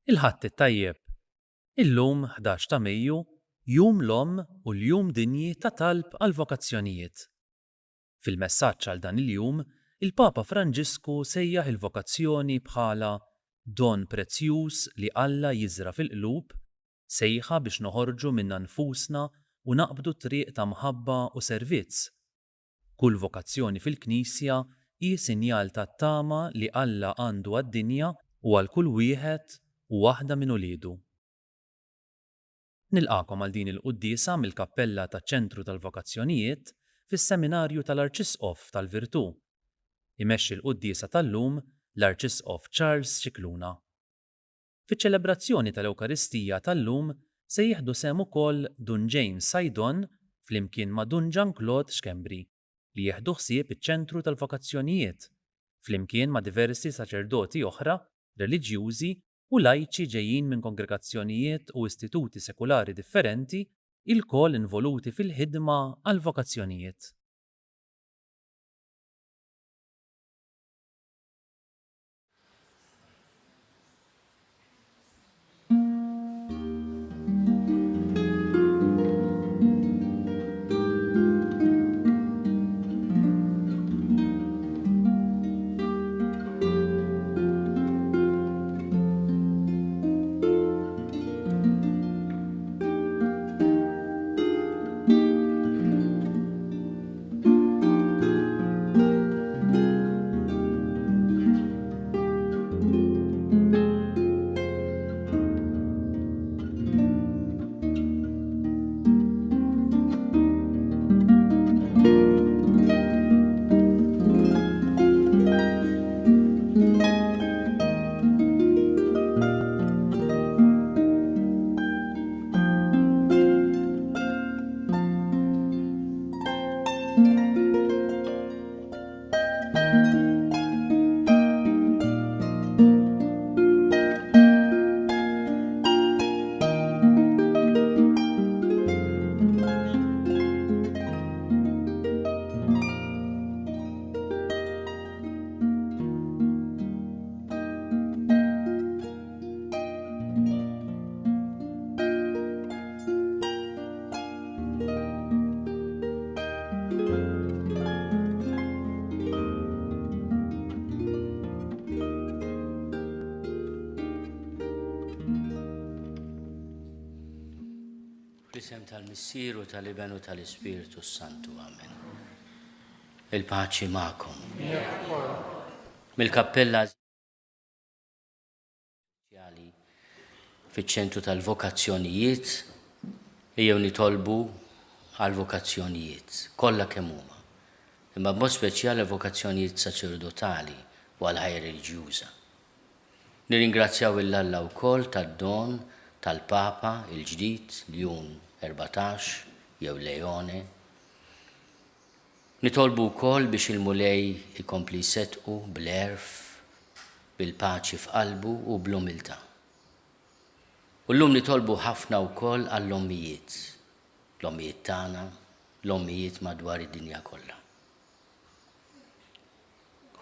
Il-ħadd it-tajjeb. Illum 11 ta' Mejju, Jum l-Omm u l-Jum Dinji ta' Talb għal Vokazzjonijiet. Fil-messaġġ għal dan il-jum, il-Papa Franġisku sejjaħ il-vokazzjoni bħala don prezzjuż li Alla jiżra fil-qlub, sejħa biex noħorġu minna nfusna u naqbdu triq ta' mħabba u servizz. Kull vokazzjoni fil-Knisja hi sinjal tat-tama li Alla għandu għad-dinja u għal kull wieħed u waħda minn uliedu. Nilqakom għal din il-quddiesa mill-Kappella taċ-Ċentru tal-Vokazzjonijiet fis-Seminarju tal-Arċisqof tal-Virtù. Imexxi l-quddiesa tal-lum l-Arċisqof Charles Scicluna. Fiċ-ċelebrazzjoni tal-Ewkaristija tal-lum se jieħdu sehem ukoll Dun James Sajdon flimkien ma' Dun Jean-Claude Schembri li jieħdu ħsieb iċ-Ċentru tal-Vokazzjonijiet flimkien ma' diversi saċerdoti oħra, reliġjużi u lajċi ġejjin minn kongregazzjonijiet u istituti sekulari differenti il-koll involuti fil-ħidma għal vokazzjonijiet. Fl-isem tal-Missieru tal-Ibenu tal-Ispiritu Santu, amen. Il-paċi ma'kom. Mill-kappella fiċ-ċentru tal-vokazzjonijiet jew nitolbu għal-vokazzjonijiet kollha kemm huma, imma b'mod speċjali vokazzjonijiet saċerdotali u għal-ħajja reliġjuża. Nirringrazzjaw il-Alla wkoll tad-don tal-Papa il-ġdid Ljum 14 jew Leone. Nitolbu wkoll biex il-mulej ikompli jsettqu bl-erf, bil-paċi f'qalbu u bl-umiltà. U llum nitolbu ħafna wkoll għall-ommijiet, l-ommijiet tagħna, l-ommijiet madwar id-dinja kollha.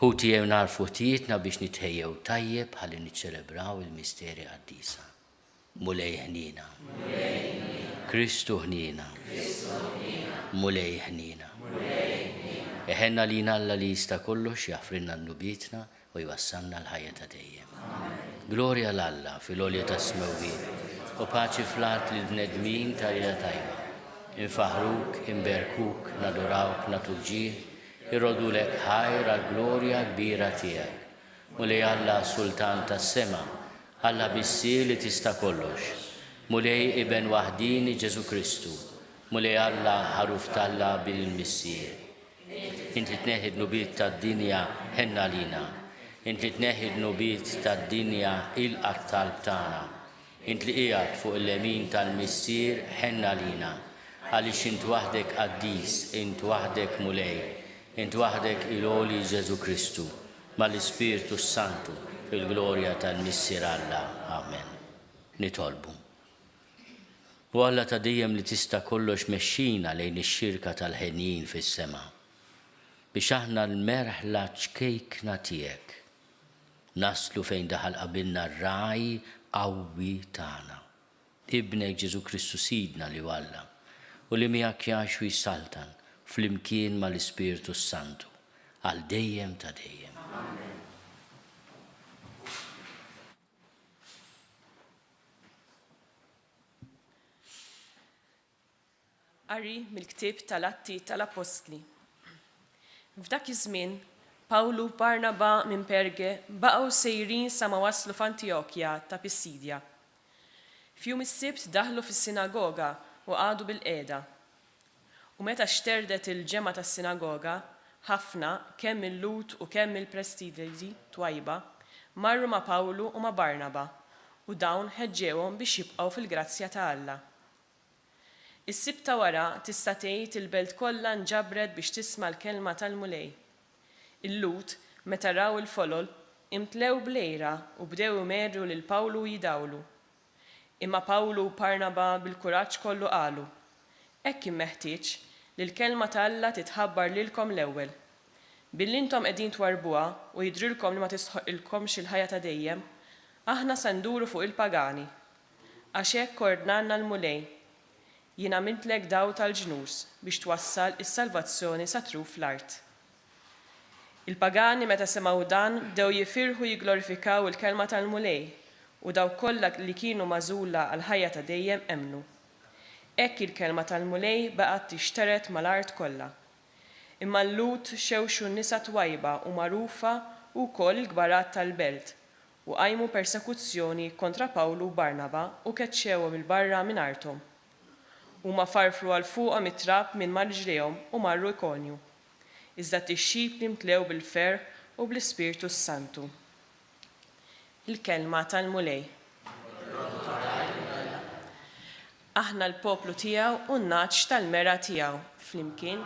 Ħuti jew narfu ħtijietna biex nitħejjew tajjeb ħalli niċċelebraw il-misteri qaddisa. Mulej ħnina. Kristu ħnina. Mulej ħnina. Eħenna lina Alla li jista' kollox jaffrinna n-nubietna u jwassalna l-ħajja ta' dejjem. Glorja l-Alla fil-għolja ta' smewwien u paċi flat lil bnedmin ta' rida tajba. Infaħruk, imberkuk, nadurawk, naturġih, irrodulek ħajr għal-glorja kbira tiegħek. Mulej Alla Sultan tas-sema, Alla bissir li tista' kollox. Mulej Iben waħdini Ġesu Kristu. Mulej Alla ħaruf talla bil-missier. Inti tneħid nubiet tad-dinja ħenna lina. Inti tneħid nubiet tad-dinja il-qattal tagħna. Inti qiegħed fuq il-lemin tal-missier ħenna lina. Għaliex int waħdek qaddis, int waħdek mulej, int waħdek il-għoli Ġesu Kristu, mal-Ispiritu Santu fil-glorja tal-missier Alla. Amen. Nitolbu. U Alla ta' dejjem li tista' kollox mexxina lejn ix-xirka tal-ħenjin fis-sema. Biex aħna l-merħla ċkejkna tiegħek naslu fejn daħal qabilna r-raj qawwi tagħna. Ibnek Ġesu Kristu Sidna li Alla u li miegħek jgħix u jissaltan flimkien mal-Ispiritu Santu għal dejjem ta' dejjem. Qari mill-ktieb tal-Atti tal-Apostli. F'dak iż-żmien, Pawlu u Barnaba minn Perge baqgħu sejrin sa ma waslu f'Antjokja ta' Pisidja. F'jum is-sibt daħlu fis-sinagoga u qagħdu bil-qiegħda. U meta xterdet il-ġemgħa tas-sinagoga, ħafna kemm il-Lut u kemm il-Prestidji twajba marru ma' Pawlu u ma' Barnaba u dawn ħeġġewhom biex jibqgħu fil-grazzja ta' Alla. Is-sibta wara tista' tgħid il-belt kollha nġabret biex tisma' l-kelma tal-mulej. Il-Lut meta raw il-folol imtlew blejra u bdew imerru lil Pawlu jidawlu. Imma Pawlu u Barnaba bil-kuraġġ kollu qalu: hekk kien meħtieġ li l-kelma ta' Alla titħabbar lilkom l-ewwel. Billi intom qegħdin twarbuha u jidrilkom li ma tisħoqilkomx il-ħajja ta' dejjem, aħna se nduru fuq il-pagani. Għax hekk ordnanna l-mulej. Jien għamiltlek daw tal-ġnus biex twassal is-salvazzjoni sa truf fl-art. Il-pagani meta semgħu dan bdew jifirħu jigglorifikaw il-kelma tal-mulej u daw kollha li kienu magħżula għal ħajja ta' dejjem emnu. Hekk il-kelma tal-mulej baqgħet tixteret mal-art kollha. Imma l-Lut xewxu n-nisa twajba u magħrufa wkoll il-gbarat tal-belt u qajmu persekuzzjoni kontra Pawlu u Barnaba u keċċewhom il-barra minn arthom. Huma farfru għal fuqhom it-trab minn mar-ġrihom u marru Ikonju. Iżda tixxib li mtlew bil-ferħ u bl-Ispiritu Santu. Il-kelma tal-mulej. Aħna l-poplu tiegħu u n-naċ tal-mera tiegħu. Flimkien,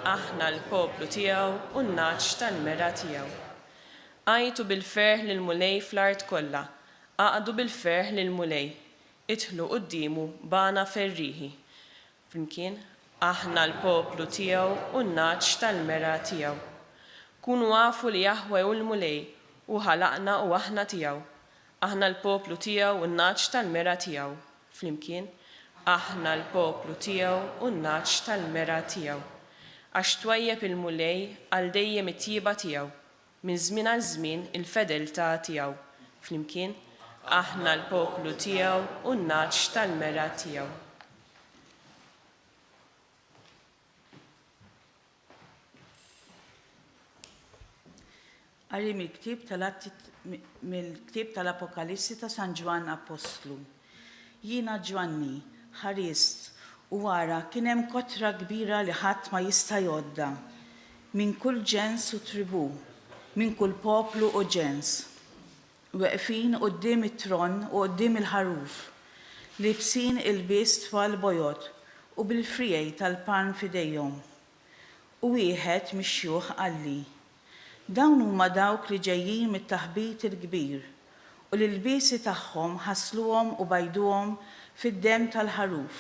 aħna l-poplu tiegħu u n-naċ tal-mera tiegħu. Għajtu bil-ferħ lil-mulej fl-art kollha, għaqdu bil-ferħ lil-mulej, idħlu qudiemu bana ferriħi. Flimkien, aħna l-poplu tiegħu u n-naċ tal-mera tiegħu. Kunu għafu li Jaħwe u l-mulej u ħalaqna u aħna tiegħu. Aħna l-poplu tiegħu u n-naċ tal-mera tiegħu. Flimkien, aħna l-poplu tiegħu u n-naċ tal-mera tiegħu. Għax twajjeb il-mulej għal dejjem it-tjieba tiegħu, minn żmien għal żmien il-fedeltà tiegħu. Flimkien, aħna l-poplu tiegħu u n-naċ tal-mera tiegħu. Qari mill-ktieb tal-Apokalissi ta' San Ġwan Apostlu. Jiena Ġwanni, ħarist, u wara kien hemm kotra kbira li ħadd ma jista' jgħodda, minn kull ġens u tribù, minn kull poplu u ġens. Weqfin quddiem it-tron u quddiem il-ħaruf, libsin il-bies tfal bojot u bil-frijej tal-pan fidejhom. U wieħed mix-xjuħ qalli: dawn huma dawk li ġejjin mit-taħbit il-kbir u l-ilbiesi tagħhom ħassluhom u bajduhom fid-demm tal-ħaruf.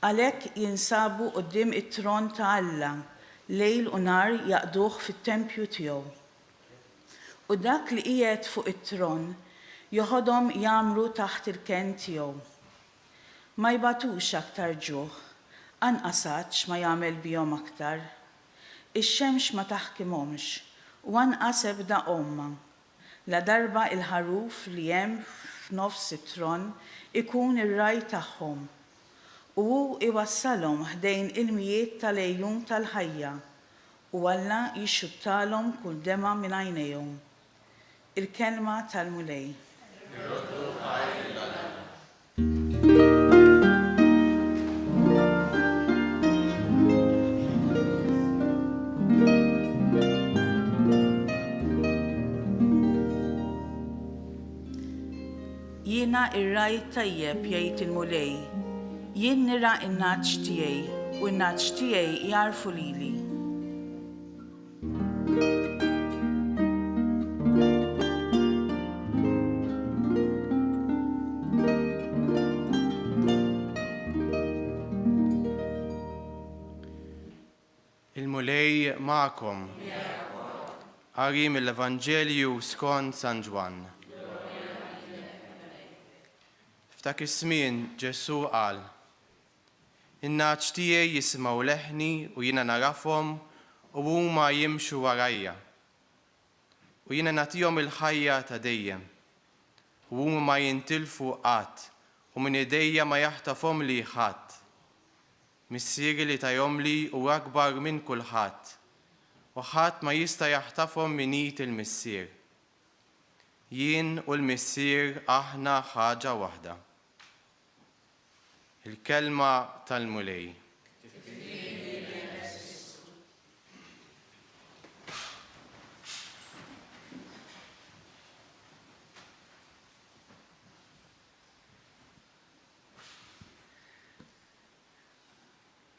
Għalhekk jinsabu quddiem it-tron ta' Alla lejl u nar jaqduh fit-tempju tiegħu. U dak li qiegħed fuq it-tron joħodhom jagħmlu taħt il-ken tiegħu. Ma jbatux aktar ġuħ, anqas ma jagħmel bihom aktar. Ix-xemx ma taħkimhomx u anqas ebda omma. La darba il-ħaruf li hemm f'nofs it-tron ikun ir-raj tagħhom u hu iwassalhom ħdejn il-mijiet tal-ejjun tal-ħajja u Alla jixxuttalhom kull dema minn għajnejhom. Il-kelma tal-mulej. Jiena ir-raj tajjeb jgħid il-mulej, jien nira n-naċ tiegħi u n-naċ tiegħi jarfu lili. Il-mulej ma'kom. Qari mill-Evanġelju skont San Ġwan. F'dak iż-żmien Ġesu qal: In-naċ tiegħi jisimgħu leħni u jiena narafhom u huma jimxu warajja. U jiena nagħtihom il-ħajja ta' dejjem. U huma ma jintilfu qatt u minn idejja ma jaħtafhom li ħadd. Missieri li tajhom li huwa akbar minn kulħadd. U ħadd ma jista' jaħtafhom minn id il-missier. Jien u l-missier aħna ħaġa waħda. Il-kelma tal-mulej.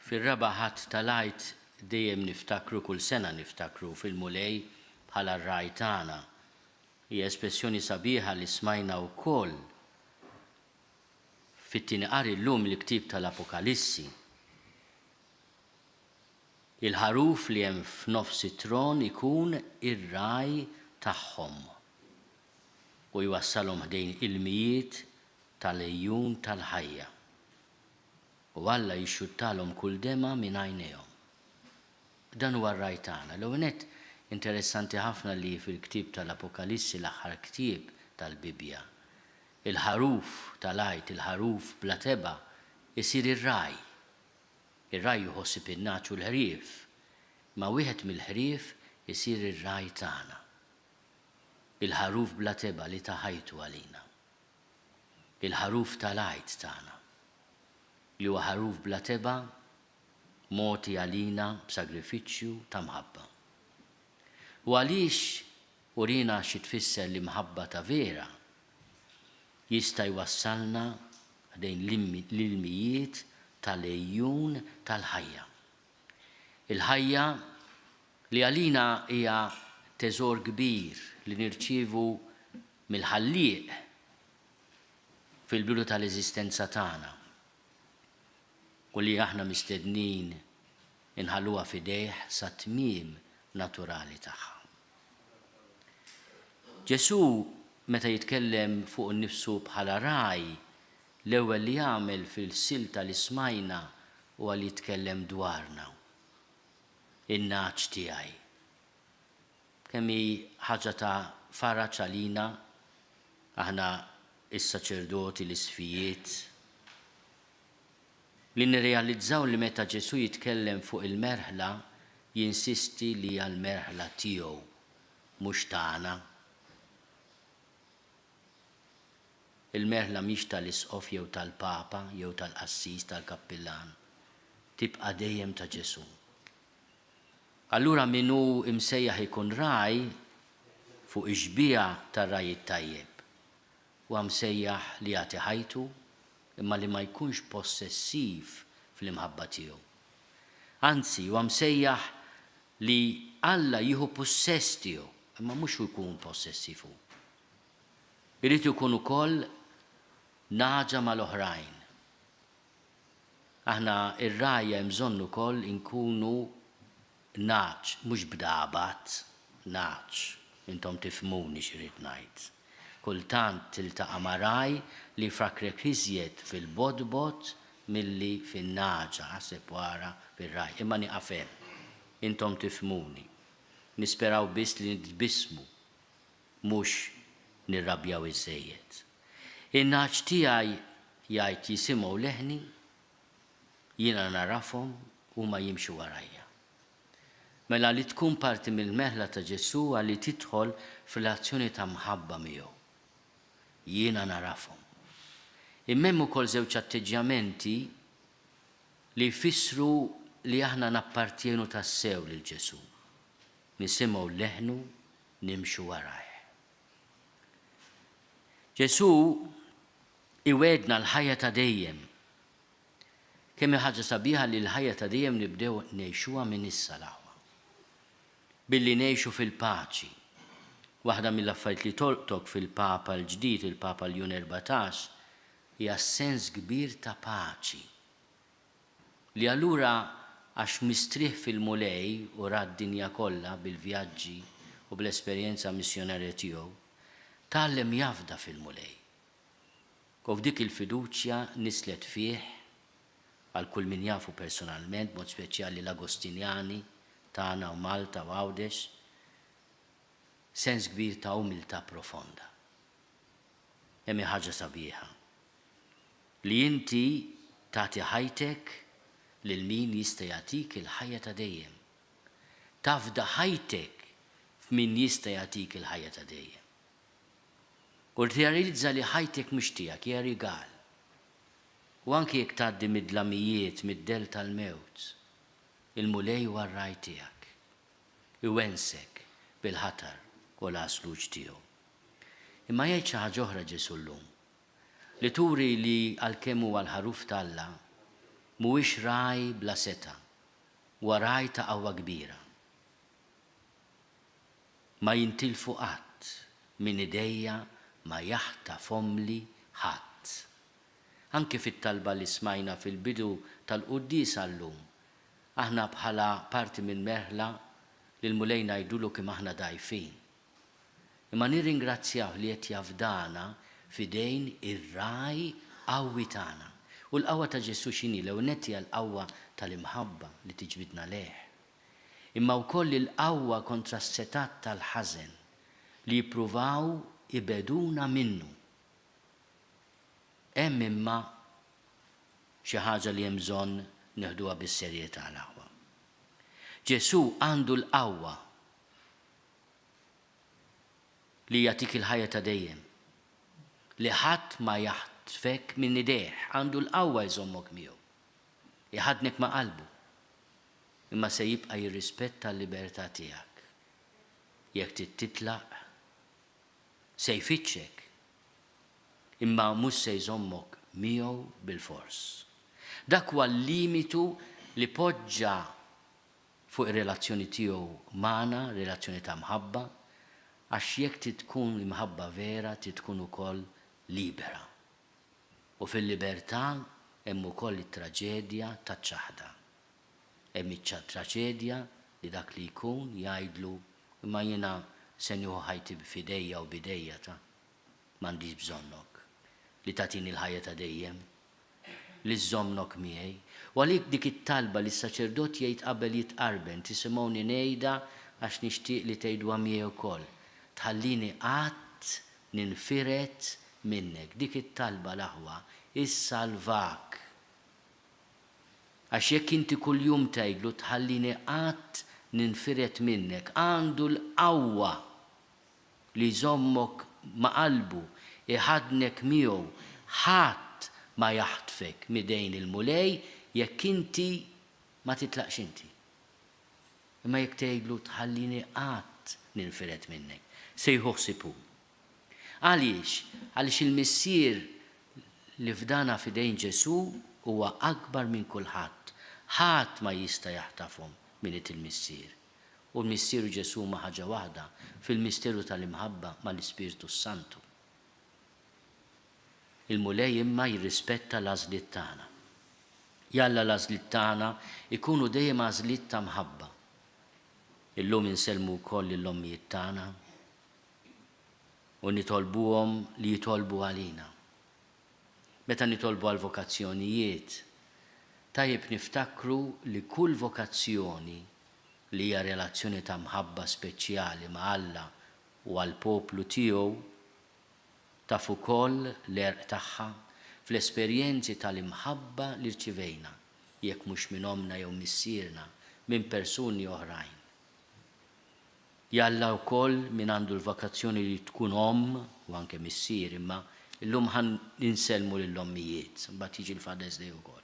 Fil-raba ħadd tal-għajt dejjem niftakru, kull sena niftakru fil-mulej bħala r-rajtana. Hija espressjoni sabiħa li smajna wkoll fit-tieni qari llum il-ktieb tal-Apokalissi. Il-ħaruf li hemm f'nofs it-tron ikun ir-raj tagħhom u jwassalhom ħdejn il-mijiet tal-ejjun tal-ħajja. U Alla jixxuttalhom kull dema minn għajnejhom. Dan huwa r-rajtana. L-ewwel interessanti ħafna li fil-ktieb tal-Apokalissi l-aħħar ktieb tal-Bibja. Il-ħaruf tal-għajt, il-ħaruf bla teba, isir ir-raj. Ir-raj jħossib in-naċ u l-ħrief, ma wieħed mill-ħrief isir ir-raj tagħna. Il-ħaruf bla teba li taħajtu għalina. Il-ħaruf tal-għajt tagħna. Li huwa ħaruf bla teba, moti għalina b'sagrifiċċju ta' mħabba. U għaliex urina xi tfisser li mħabba ta' vera jista' jwassalna dejn l-ilmijiet tal-ejjun tal-ħajja. Il-ħajja li għalina hija teżor kbir li nirċievu mill-ħallieq fil-bidu tal-eżistenza tagħna. U li aħna mistednin inħalluha fidejh sa tmiem naturali tagħha. Ġesu meta jitkellem fuq innifsu bħala raj, l-ewwel li jagħmel fil-silta li smajna huwa li jitkellem dwarna. In-naċ tiegħi. Kemm hi ħaġa ta' faraġ għalina aħna is-saċerdoti l-isfijiet li nirrealizzaw li meta Ġesu jitkellem fuq il-merħla jinsisti li hija l-merħla tiegħu mhux tagħna. Il-merħla mhix tal-isqof jew tal-papa jew tal-qassis tal-kappillan. Tibqa' dejjem ta' Ġesu. Allura min hu imsejjaħ ikun raj fuq ix-xbija tar-raj it-tajjeb. Huwa msejjaħ li jagħti ħajtu imma li ma jkunx possessiv fl-imħabba tiegħu. Anzi, huwa msejjaħ li Alla jieħu possess tiegħu, imma mhux jkun possessiv hu. Irid ikun ukoll naġa mal-oħrajn. Aħna ir-rajja hemm bżonn ukoll inkunu naċ, mhux bdabat, naċ. Intom tifhmuni x'irid ngħid. Kultant tiltaqa' ma' raj li frakrek iżjed fil-bodbot milli fin-naġa ħaseb wara fir-raj. Imma nieqaf hemm. Intom tifhmuni. Nisperaw biss li nitbissmu mhux nirrabjaw iżejjed. In-naċ tiegħi jgħid jisimgħu leħni, jiena narafhom huma jimxu warajja. Mela li tkun parti mill-meħla ta' Ġesu li tidħol fil-azzjoni ta' mħabba miegħu. Jiena narafhom. Imma ukoll żewġ atteġġjamenti li jfissru li aħna nappartjenu tas-sew lil Ġesu. Nisimgħu leħnu, nimxu warajh. Ġesu iwedna l-ħajja ta' dejjem. Kemm ħaġa sabiħa li l-ħajja ta' dejjem nibdew ngħixuha minn issa l-aħwa. Billi ngħixu fil-paċi. Waħda mill-affarijiet li tolqtok fil-Papa l-ġdid, il-Papa Leon 14, hija sens kbir ta' paċi. Li allura għax mistrieħ fil-mulej u ra d-dinja kollha bil-vjaġġi u bl-esperjenza missjonarja tiegħu, tgħallem jafda fil-mulej. U f'dik il-fiduċja nislet fih għal kull min jafu personalment, mod speċjali l-Agostinjani, Tana u Malta u Għawdex, sens kbir ta' umiltà profonda. Hemm ħaġa sabiħa li inti tagħti ħajtek lil min jista' jagħtik il-ħajja ta' dejjem. Tafda ħajtek f'min jista' jagħtik il-ħajja ta' dejjem. U trealizza li ħajtek mhux tiegħek, hija rigal. U anki jekk tgħaddi mid-dlamijiet, mid-del tal-mewt, il-mulej huwa r-raj tiegħek. Iwensek bil-ħatar u l-għasluġ tiegħu. Imma jgħid xi ħaġa oħra Ġesu llum, li turi li għalkemm huwa l-ħaruf tal-Alla mhuwiex raj bla seta, huwa raj ta' qawwa kbira. Ma jintilfu qatt min idejja ma jaħtafhomli ħadd. Anke fit-talba li smajna fil-bidu tal-Qudies llum, aħna bħala parti minn merħla li l-mulej ngħidulu kemm aħna dgħajfin. Imma nirringrazzjaw li qed jafdana f'idejn ir-raj qawwi tagħna. U l-qawwa ta' Ġesu x'inhi l-ewwel hija l-qawwa tal-imħabba li tiġbidna leħ. Imma wkoll il-qawwa kontra s-setat tal-ħażen li jippruvaw ibeduna minnu. Hemm imma xi ħaġa li hemm bżonn nieħduha bis-serjetà l-qawwa. Ġesu għandu l-qawwa li jagħtik il-ħajja ta' dejjem, li ħadd ma jaħtfek minn idejh, għandu l-qawwa jżommok miegħu. Iħadnek ma' qalbu, imma se jibqa' jirrispetta l-libertà tiegħek. Jekk titlaq, se jfittxek, imma mhux se jżommok miegħu bil-fors. Dak huwa l-limitu li poġġa fuq ir-relazzjoni tiegħu magħna, relazzjoni ta' mħabba, għax jekk tkun imħabba vera tkun ukoll libera. U fil-libertà hemm ukoll it-traġedja taċ-ċaħda. Hemm traġedja li dak li jkun jgħidlu imma jiena se nieħu ħajti f'idejja u bidejja ta' m'għandix bżonnok li tagħtini l-ħajja ta' dejjem, li żommnok miegħi. U għalik dik it-talba li s-saċerdot jgħid qabel jitqarben, tisimgħuni ngħidha għax nixtieq li tgħidwa miegħi wkoll. Tħallini qatt ninfiret minnek. Dik it-talba l-aħwa is-salvak. Għax jekk inti kuljum tgħidlu tħallini qatt ninfiret minnek, għandu l-qawwa li jżommok ma' qalbu, iħadnek miegħu, ħadd ma jaħtfek midejn il-mulej jekk inti ma titlaqx inti. Imma jekk tgħidlu tħallini qatt ninfiret minnek, se jħossibu. Għaliex il-missier li fdana f'idejn Ġesu huwa akbar minn kulħadd. Ħadd ma jista' jaħtafhom minn il-missier. U l-missieru Ġesu ma ħaġa waħda fil-misteru tal-imħabba mal-Ispiritu Santu. Il-mulej imma jirrispetta l-għażliet tagħna. Jalla l-għażliet tagħna ikunu dejjem għażliet ta' mħabba. Illum inselmu wkoll l-ommijiet tagħna u nitolbuhom li jitolbu għalina. Meta nitolbu għal vokazzjonijiet, tajjeb niftakru li kull vokazzjoni li hija relazzjoni ta' mħabba speċjali ma' Alla u għall poplu tiegħu taf ukoll l-erq tagħha fl-esperjenzi tal-imħabba li rċivejna, jekk mhux minn omna jew missierna, minn persuni oħrajn. Jalla wkoll min għandu l-vokazzjoni li tkun u anke missier, imma illum ħan ninselmu lill-ommijiet, mbagħad jiġi l-Father's Day ukoll.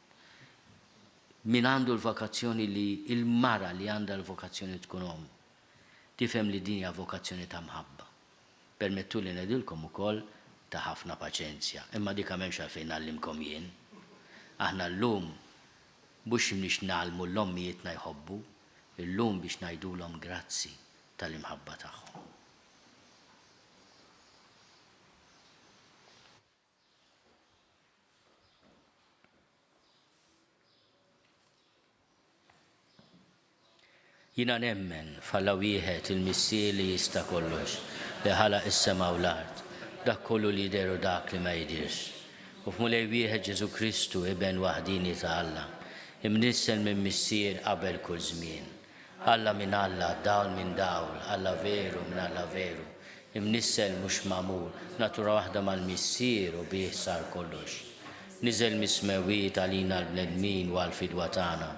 Min għandu l-vokazzjoni li il-mara li għandha l-vokazzjoni tkun tifhem li din hija vokazzjoni ta' mħabba. Permettu li ngħidilkom ukoll ta' ħafna paċenzja, imma dik m'hemmx għalfejn nagħllimkom jien. Aħna llum mhux biex nagħlmu l-ommijietna jħobbu, illum biex ngħidulhom grazzi tal-imħabba tagħhom. Jiena nemmen f'Alla wieħed il-missier li jista' kollox li ħalaq is-sema u l-art, dak kollu li jderu dak li ma jdirx. u f'mulej wieħed Ġesu Kristu Iben waħdini ta' Alla, imnissen minn missier qabel kull żmien. Alla minn Alla, dawl minn dawl, Alla veru minn Alla veru, imnissel mhux magħmul, natura waħda mal-missier u bih sar kollox. Niżel mismewiet għalina l-bnedmin u għal-fidwa tagħna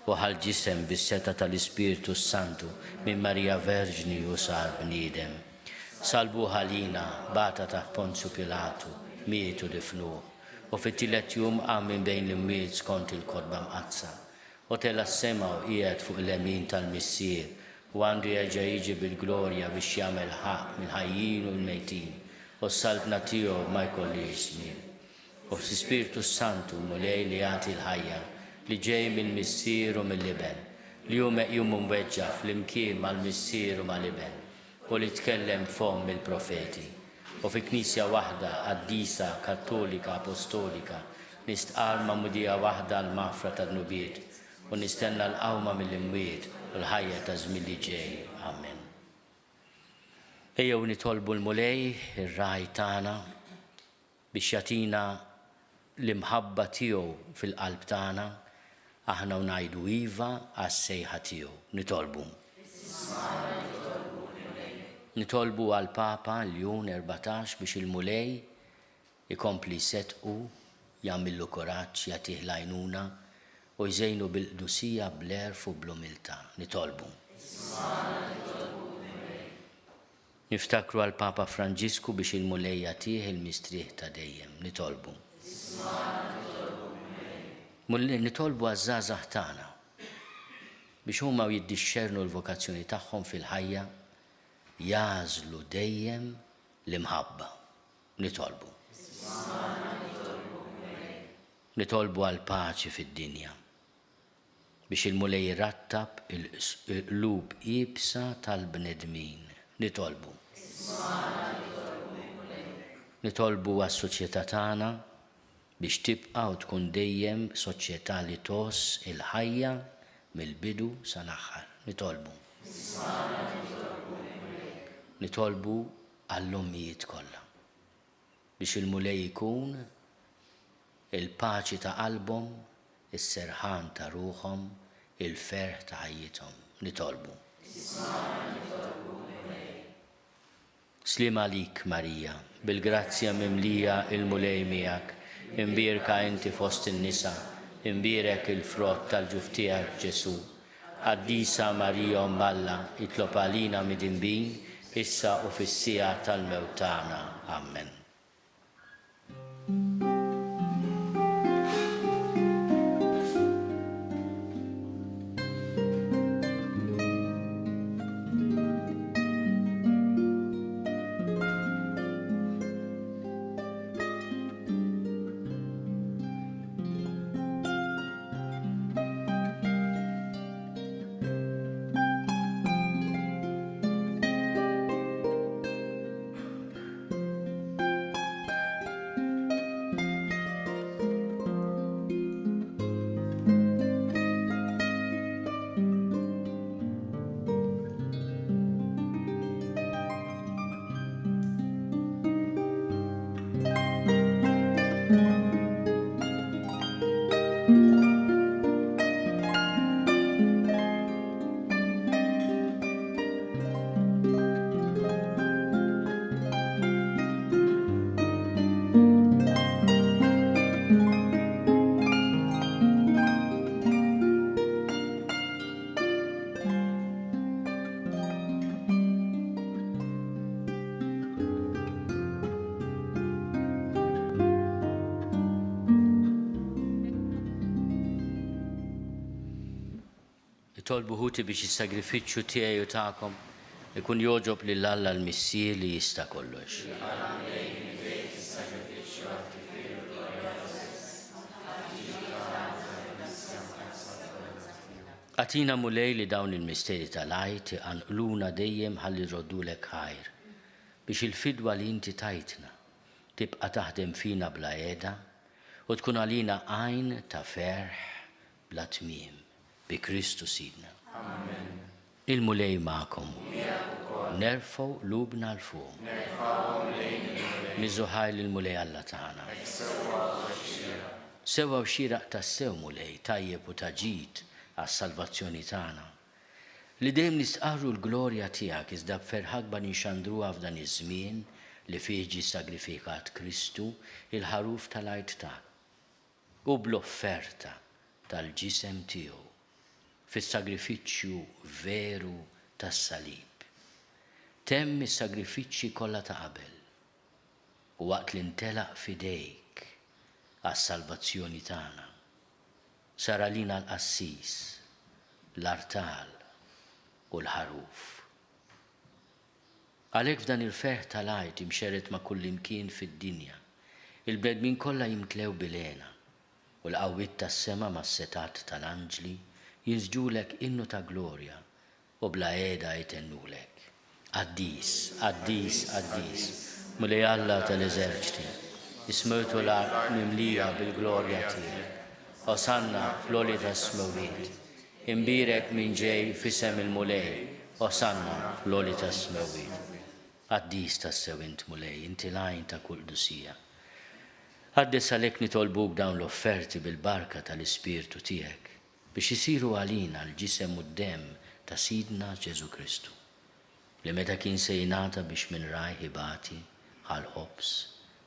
u ħal-ġisem bis-seta tal-Ispiritu Santu minn Marija Verġni u sar bniedem. Salbu ħalina bata ta' Ponzju Pilatu, mietu difnuh u fit-tielet jum qam minn bejn l-imwiet skont il-kodba mqazza. U tela s-sema u qiegħed fuq l-emin tal-missier u għandu jerġa' jiġi bil-glorja biex jagħmel ħaq mill-ħajjin u l-mejtin u s-salbna tiegħu ma jkollix żmien. U s-Spiritu Santu mulej li jagħti l-ħajja li ġej mill-missier u mill-Iben li hu meqjum mweġġa fl-imkien mal-missier u mal-Iben u li tkellem fom mill-profeti. U fi knisja waħda qaddisa kattolika apostolika nistqar ma'mudija waħda l-mafra tad-nubiet u nistenna l-qawma mill-imwiet u l-ħajja ta' żmien li ġej. Amen. Ejjew nitolbu l-mulej ir-raj tagħna biex jagħtina l-imħabba tiegħu fil-qalb tagħna aħna u ngħidu iva għas-sejħa tiegħu. Nitolbu. Nitolbu għal Papa Ljun 14 biex il-mulej ikompli setqu jagħmillu kuraġġ jagħtih l-għajnuna u jżejnu bil-qdusija bl-erf u bl-umiltà. Nitolbu. Niftakru għal Papa Franġisku biex il-mulej jagħtih il-mistrieħ ta' dejjem. Nitolbu. Nitolbu għaż-żgħażagħ tagħna biex huma jiddixxernu l-vokazzjoni tagħhom fil-ħajja jażlu dejjem l-imħabba. Nitolbu. Nitolbu għal paċi fid-dinja biex il-mulej jirrattab il-qlub qiebsa tal-bnedmin. Nitolbu. Nitolbu għas-soċjetà tagħna biex tibqa' u tkun dejjem soċjetà li toss il-ħajja mill-bidu sal-aħħar. Nitolbu. Nitolbu għall-ommijiet kollha biex il-mulej ikun il-paċi ta' qalbhom, is-serħan ta' ruħhom, il-ferħ ta' ħajjithom. Nitolbu. Slim għalik, Marija, bil-grazzja mimlija il-mulej miegħek, imbierka inti fost in-nisa, imbierek il-frott tal-ġuf tiegħek Ġesu. Qaddisa Marija Umm Alla, itlob għalina midinbin, issa u fis-sija tal-mewt tagħna. Amen. Nitolbu ħuti biex is-sagrifiċċju tiegħi u tagħkom ikun jogħġob lil Alla l-Missier li jista' kollox. Għatina mulej li dawn il-misteri tal-għajt għanqluna dejjem ħalli roddulek ħajr biex il-fidwa li inti tajtna tibqa' taħdem fina bla qiegħda u tkun għalina għajn ta' ferħ bla tmiem bi Kristu Sidna. Amen. Il-mulej magħkom. Nerfgħu qlubna l fuq. Miżuħaj l-mulej Alla tagħna. Sewa u xieraq tas-sew mulej tajjeb u taġid għas-salvazzjoni tagħna. Li dejjem nistqarru l-glorja tiegħek iżda b'ferħakba nixandruha f'dan iż-żmien li fih ġie sagrifikat Kristu il-ħaruf tal-art tagħek u bl-offerta tal-ġisem tiegħu fis-sagrifiċċju veru tas-salib. Temm is-sagrifiċċji kollha ta' qabel u waqt li ntelaq f'idejk għas-salvazzjoni tagħna. Sara lina l-qassis, l-artal u l-ħaruf. Għalhekk f'dan il-ferħ tal-għajt imxerret ma' kull imkien fid-dinja, il-bnedmin kollha jimtlew bilena u l-qawwiet tas-sema mas-setat tal-anġli jinsġulek innu ta' glorja u bla qiegħda jtennulek. Qaddis, qaddis, qaddis, mulej Alla tal-eżerċiti, ismewtu l-art mimlija bil-glorja tiegħek. Osanna fl-oli tas-smawiet, imbirek minn ġej fisem il-mulej, osanna fl-oli tas-smawiet. Qaddis tas-sew int mulej, inti lajn ta' kull dusija. Għaddes għalhekk nitolbuk dawn l-offerti bil-barka tal-Ispirtu tiegħek biex isiru għalina l-ġisem u d-dem ta' Sidna Ġesu Kristu, li meta kien se jingħata biex minn raj ħibati ħal-ħobs,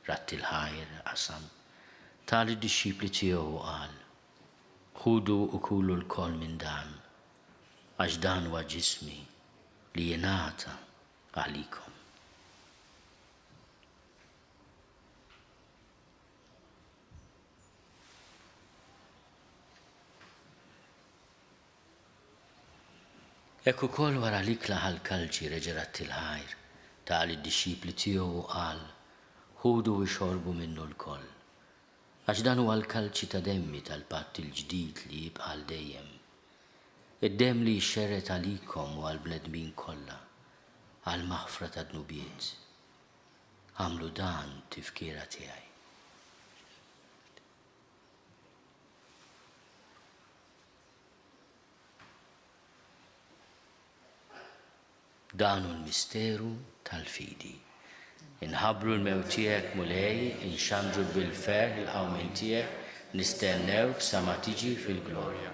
ratti l-ħajr qasam, tali d-disċipli tiegħu qal, ħudu u kulu l-koll minn dan, għax dan huwa ġismi li jingħata għalikom. Ekku kol wara l-ikla ħal-kalċi reġerat il-ħajr, tali d-disċipli tiegħu qal, ħudu u xorbu minnu l-koll. Għax dan huwa l-kalċi ta' demmi tal-patt il-ġdid li jibqa' l dejjem. Id-dem li jxerret għalikom u għal-bnedmin kollha, għal-maħfra ta' dnubiet. Għamlu dan tifkira tiegħi. Danu l-misteru tal-fidi. Inħabru l-mewt tiegħek mulej, inxandru bil-ferħ il-qawmin tiegħek, nistennewk sa ma tiġi fil-glorja.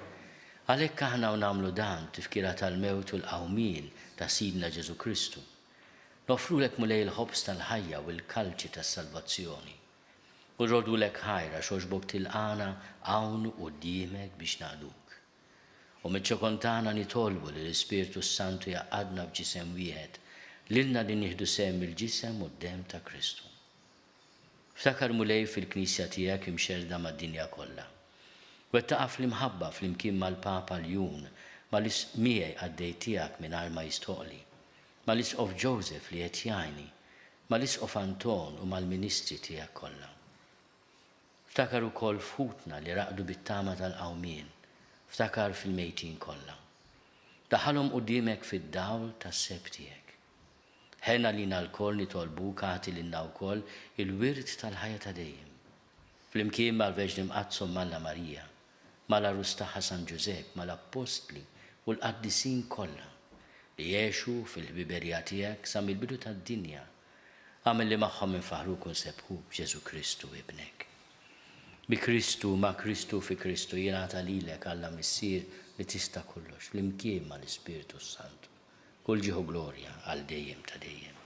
Għalhekk aħna nagħmlu dan tifkira tal-mewt u l-qawmin ta' Sidna Ġesu Kristu. Nofrulek mulej il-ħobs tal-ħajja u l-kalċi tas-salvazzjoni. U rrodulek ħajra xoġbok tilqana hawn quddiemek biex nagħduk. U miċ-ċokontana nitolbu li l-Ispirtu Santu jaqadna b'ġisem wieħed lilna li nieħdu sehem il-ġisem u d-dem ta' Kristu. Ftakar mulej fil-Knisja tiegħek imxerda mad-dinja kollha. Wettaqa' fl-imħabba flimkien mal-Papa Ljun mal-miegħi għaddej tiegħek mingħajr ma jistoqli, mal-Isqof Joseph li qed jgħinni, mal-Isqof Anton u mal-Ministri tiegħek kollha. Ftakar ukoll futna li raqdu bit-tama tal-qawmien, ftakar fil-mejtin kollha. Daħalhom quddiemek fid-dawl tas-seb tiegħek. Ħena lina l-koll nitolbuk għati lilna wkoll il-wirt tal-ħajja ta' dejjem. Flimkien mal-Verġni Mqazzom Malla Marija, mal-Arus tagħha San Ġusepp, mal-Apostli u l-qaddisin kollha li jgħixu fil-ħbiberija tiegħek sa mill-bidu tad-dinja. Għamel li magħhom infaħruk u nsebħu b'Ġesu Kristu ibnek. Bi Kristu, ma' Kristu fi Kristu jingħata lilek Alla missier li tista' kollox flimkien mal-Ispirtu Santu. Kull ġieħu glorja għal dejjem ta' dejjem.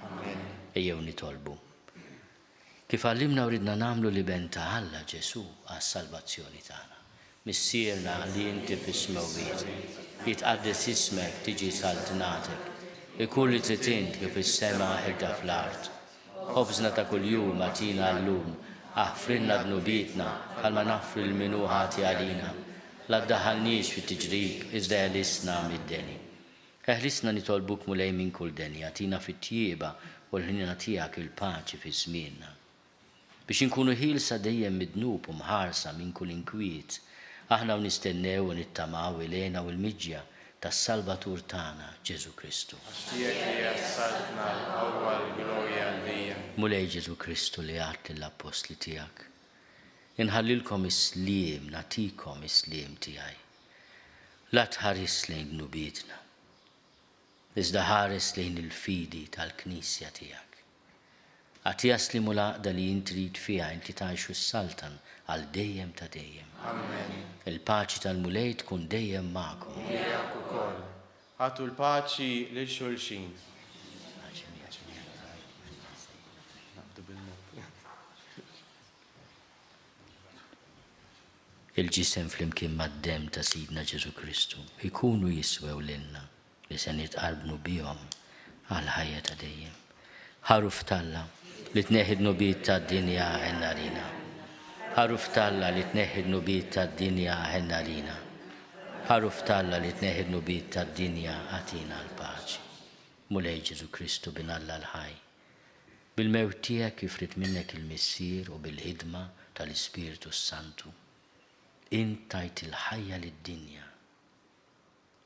Ejjew nitolbu. Kif għallimna u ridna nagħmlu li ben ta' Alla Ġesu għas-salvazzjoni tagħna. Missierna li inti fis-smawiet, jitqaddes ismek tiġi saltinatek, ikun li trid int kif is-sema ħirda fl-art. Ħobżna ta' kuljum atina llum, aħfrilna dnubietna bħalma naħfru l-minu ħati għalina. La ddaħħalniex fit-tiġrib iżda ħlisna mid-deni. Eħlisna nitolbuk mulej minn kull deni, għatina fit-tjieba u l-ħnina tiegħek il-paċi fi żmienna. Biex inkunu ħilsa dejjem midnub u mħarsa minn kull inkwiet, aħna u nistennew u nittamaw ilena u l-miġja tas-Salvatur tagħna Ġesu Kristu. Mulej Ġesu Kristu li għat l-apostli tiegħek. Inħallilkom is-sliem, natikom is-sliem tiegħi. La tħares lejn dnubietna, iżda ħares lejn il-fidi tal-Knisja tiegħek. Għatija slimu laqda li jintrid fija inti taħxu s-saltan għal dejjem ta' dejjem. Amen. Il-paċi tal-mulej tkun dejjem ma'kom. Miegħek ukoll. Ħatu l-paċi lil xulxin. Il-ġisem flimkien mad-dem ta' Sidna Ġesu Kristu ikunu jiswew lilna li se nitqarbnu bihom għal ħajja ta' dejjem. Ħaruf Talla li tneħħid nubit ta' dinja ħennarina. Ħaruf Talla li tneħħid nubit ta' dinja ħennarina. Ħaruf Talla li tneħħid nubit ta' dinja għatina l-paċi. Mulej Ġesu Kristu bin Alla l-ħaj. Bil-mewt tiegħek jifrit minnek il-missier u bil-ħidma tal-Ispiritu Santu. Intajt il-ħajja lid-dinja.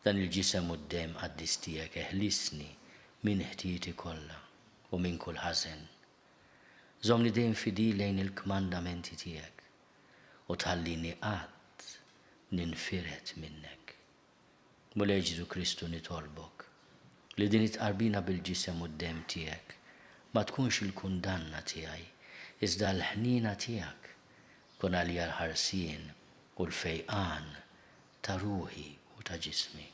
Dan il-ġisem u d-dem għaddis tiegħek eħlisni minn ħtieti kollha u minn kull ħażen. Żomni dejjem fidi lejn il-kmandamenti tiegħek u tħallini qatt ninfiret minnek. Mulej Ġesu Kristu nitolbok li din itqarbina bil-ġisem u d-dem tiegħek ma tkunx il-kundanna tiegħi iżda l-ħnina tiegħek kun għalija l-ħarsien u l-fejqan ta' ruħi u ta' ġismi.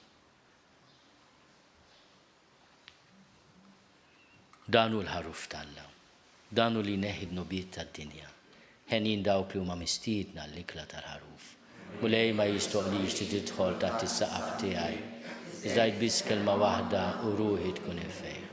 Danu l-ħaruf Talla, danu li neħid nubiet ta' dinja, ħenin dawk li huma mistiedna l-ikla tal-ħaruf. Mulej ma jistoqlix li tidħol taħt is-saqaf tiegħi, iżda biss kelma waħda u ruħi tkun infejn.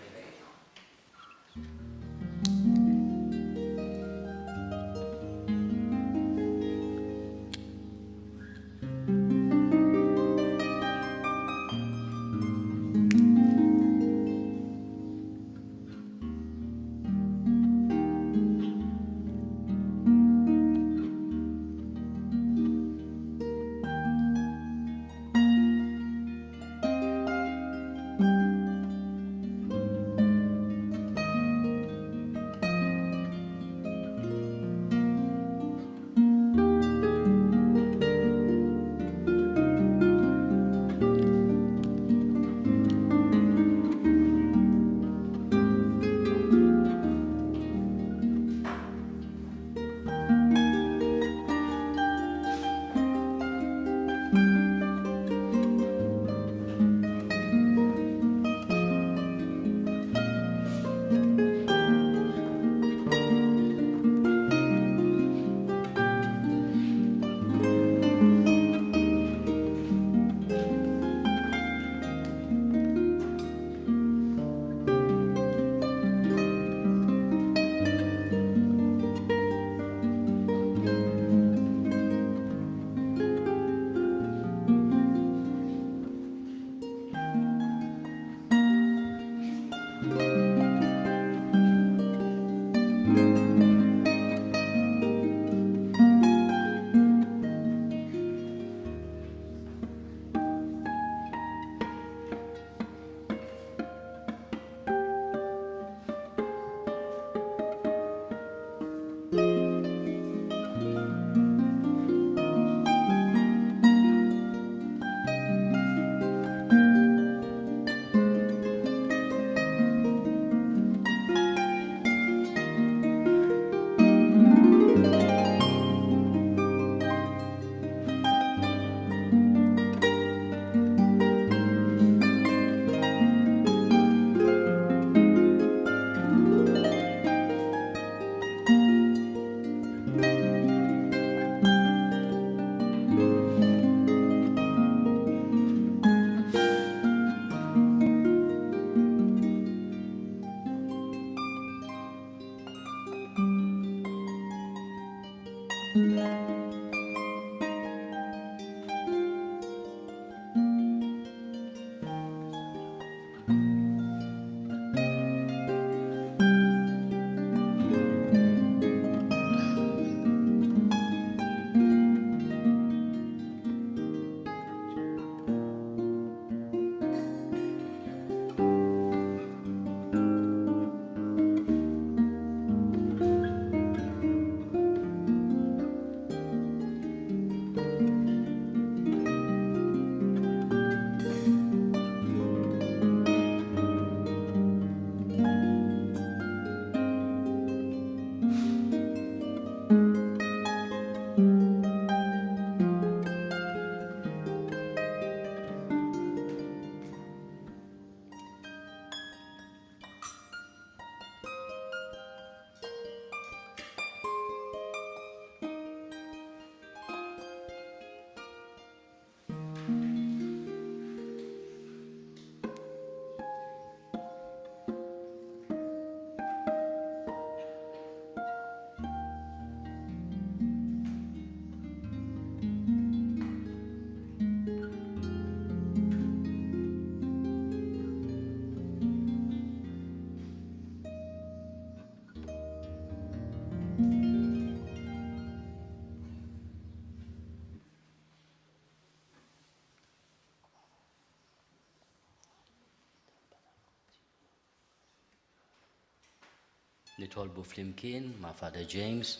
Nitolbu flimkien ma' Father James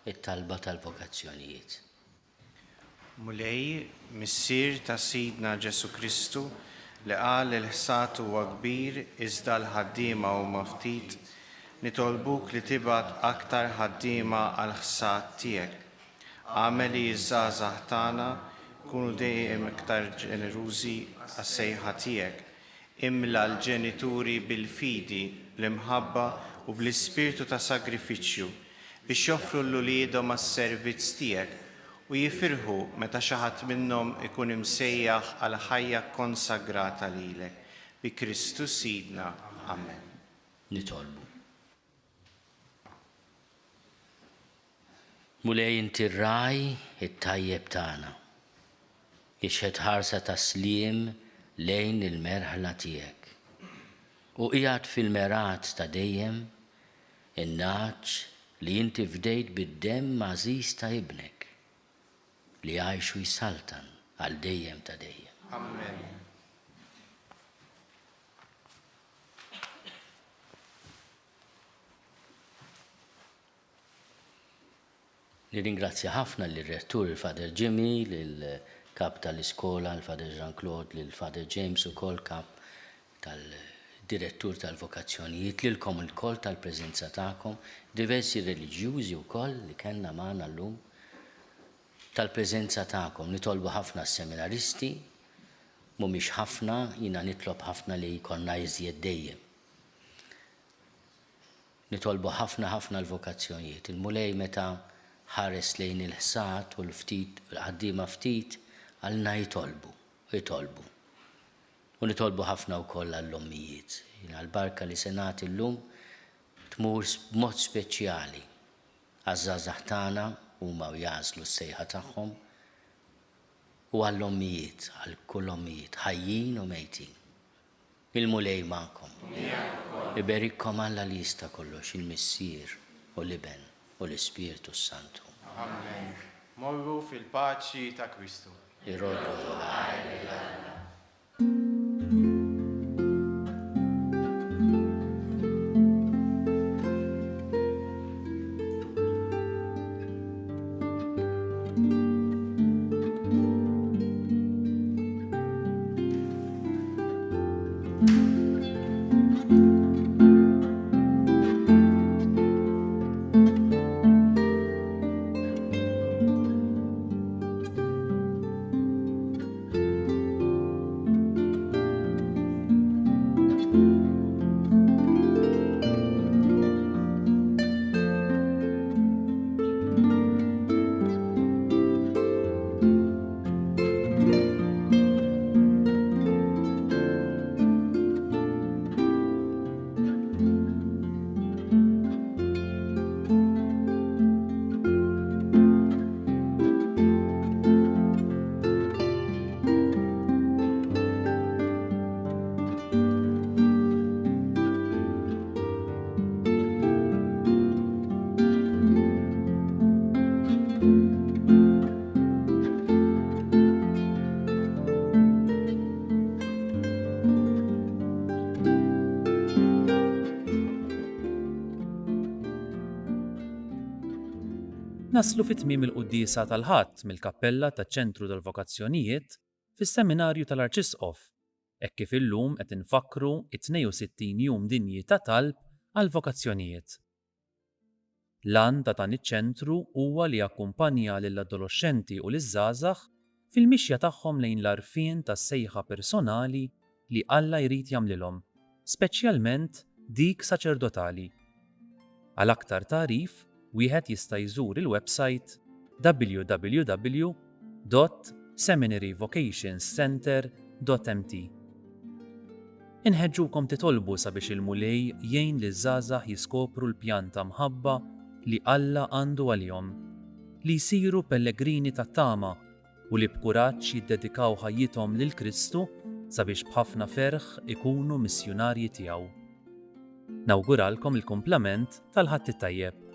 it-talba tal-vokazzjonijiet. Mulej, missier ta' Sidna Ġesu Kristu, li qal il-ħsat huwa kbir iżda l-ħaddiema huma ftit, nitolbuk li tibgħat aktar ħaddiema għal ħsat tiegħek. Għamel li ż-żgħażagħ tagħna kunu dejjem iktar ġenerużi għas-sejħa tiegħek. Imla l-ġenituri bil-fidi, bl-imħabba u bl-ispirtu ta' sagrifiċċju biex joffru l-uliedhom għas-servizz tiegħek u jifirħu meta xi ħadd minnhom ikun imsejjaħ għal ħajja konsagrata lilek. Bi Kristu Sidna. Amen. Nitolbu. Mulej inti r-raj it-tajjeb tagħna. Ixħed ħarsa taslim lejn il-merħla tiegħek. U qiegħed fil-merat ta' dejjem in-naċ li inti fdejt bid-demm għażiż ta' ibnek li għajx u jsaltan għal dejjem ta' dejjem. Amen. Nirringrazzja ħafna lir-rettur il-Father Jimmy, lill-kap tal-iskola, il-Father Jean-Claude, lill-Father James ukoll kap tal-direttur tal-vokazzjonijiet, lilkom il-koll tal-preżenza tagħkom, diversi reliġjużi wkoll li kellna magħna llum tal-preżenza tagħkom. Nitolbu ħafna seminaristi, mhumiex ħafna, jiena nitlob ħafna li jkollna iżjed dejjem. Nitolbu ħafna l-vokazzjonijiet. Il-mulej meta ħares lejn il-ħsat u l-ftit, l-ħaddiema ftit, għalna jitolbu. U nitolbu ħafna wkoll għall-ommijiet. Għal-barka li senat illum tmur b'mod speċjali għaż-żgħażagħ tagħna huma jażlu s-sejħa tagħhom u għall-ommijiet, għall-kull ommijiet, ħajjin u mejtin. Il-mulej magħkom. Iberikkom Alla li jista' kollox, il-Missier u l-Iben u l-Ispirtu Santu. Amen. Morru fil-paċi ta' Kristu. Irroddu Naslu fit-tmiem il-quddiesa tal-ħadd mill-kappella taċ-ċentru tal-vokazzjonijiet fis-seminarju tal-Arċisqof, hekk kif illum qed infakru it-62 jum dinji ta' talb għal vokazzjonijiet. L-għan ta' dan iċ-ċentru huwa li jakkumpanja lill-adolescenti u liż-żgħażagħ fil-mixja tagħhom lejn l-għarfien tas-sejħa personali li Alla jrid jagħmlilhom, speċjalment dik saċerdotali. Għal aktar tarif, wieħed jista' jżur il-website www.seminaryvocationscenter.mt. Inħeġġukom titolbu sabiex il-mulej jgħin liż-żgħażagħ jiskopru l-pjan ta' mħabba li Alla għandu għalihom, li jsiru pellegrini tat-tama u li b'kuraġġ jiddedikaw ħajjithom lil Kristu sabiex b'ħafna ferħ ikunu missjonarji tiegħu. Nawguralkom il-kumplament tal-ħadd it-tajjeb.